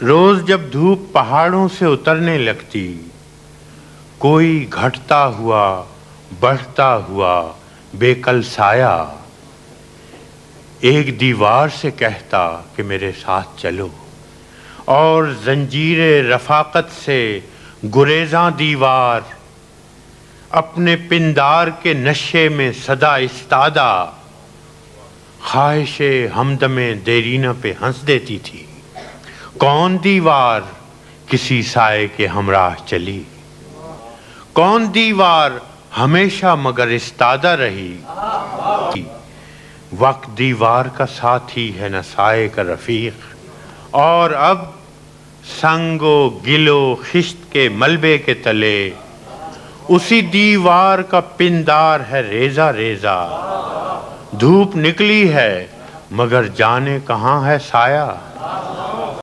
रोज जब धूप पहाड़ों से उतरने लगती, कोई घटता हुआ बढ़ता हुआ बेकल साया एक दीवार से कहता कि मेरे साथ चलो, और जंजीरे रफाकत से गुरेज़ां दीवार अपने पिंदार के नशे में सदा इस्तादा ख्वाहिशे हमदमे देरीना पे हंस देती थी। कौन दीवार किसी साए के हमराह चली, कौन दीवार हमेशा मगर इस्तादा रही। वक्त दीवार का साथी है न साए का रफीक, और अब संगो गिलो खिश्त के मलबे के तले उसी दीवार का पिंदार है रेजा रेजा। धूप निकली है मगर जाने कहाँ है साया।